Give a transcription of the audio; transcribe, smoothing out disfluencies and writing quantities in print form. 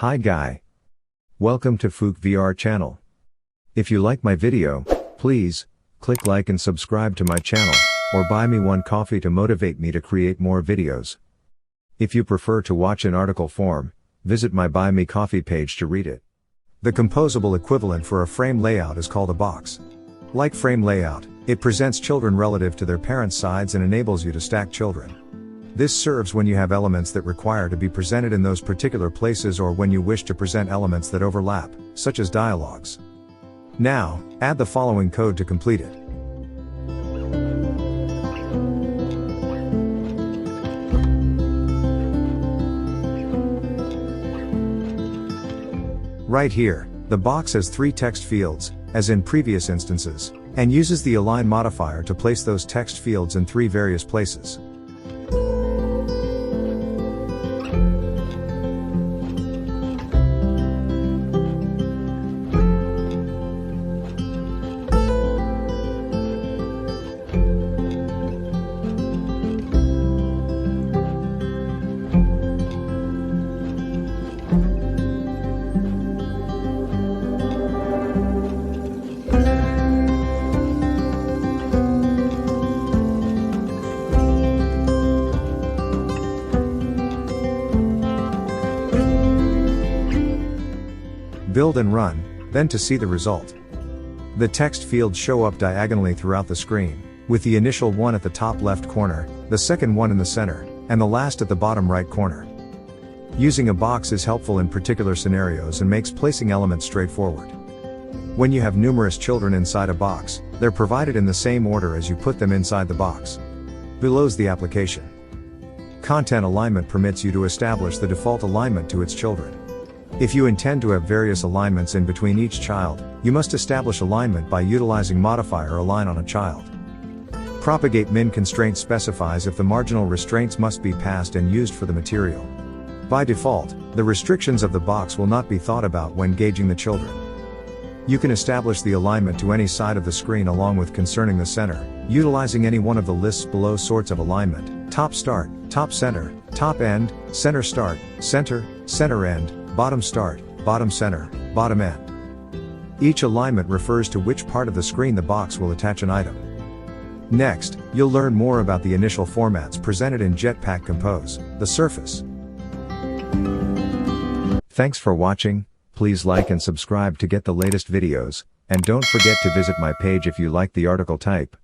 Hi guy. Welcome to Fook VR channel. If you like my video, please, click like and subscribe to my channel, or buy me one coffee to motivate me to create more videos. If you prefer to watch in article form, visit my Buy Me Coffee page to read it. The composable equivalent for a frame layout is called a box. Like frame layout, it presents children relative to their parents' sides and enables you to stack children. This serves when you have elements that require to be presented in those particular places or when you wish to present elements that overlap, such as dialogues. Now, add the following code to complete it. Right here, the box has 3 text fields, as in previous instances, and uses the align modifier to place those text fields in 3 various places. Build and run, then to see the result. The text fields show up diagonally throughout the screen, with the initial one at the top left corner, the second one in the center, and the last at the bottom right corner. Using a box is helpful in particular scenarios and makes placing elements straightforward. When you have numerous children inside a box, they're provided in the same order as you put them inside the box. Below's the application. Content alignment permits you to establish the default alignment to its children. If you intend to have various alignments in between each child, you must establish alignment by utilizing modifier align on a child. Propagate min constraint specifies if the marginal restraints must be passed and used for the material. By default, the restrictions of the box will not be thought about when gauging the children. You can establish the alignment to any side of the screen along with concerning the center, utilizing any one of the lists below sorts of alignment: top start, top center, top end, center start, center, center end, bottom start, bottom center, bottom end. Each alignment refers to which part of the screen the box will attach an item. Next, you'll learn more about the initial formats presented in Jetpack Compose, the surface. Thanks for watching. Please like and subscribe to get the latest videos, and don't forget to visit my page if you like the article type.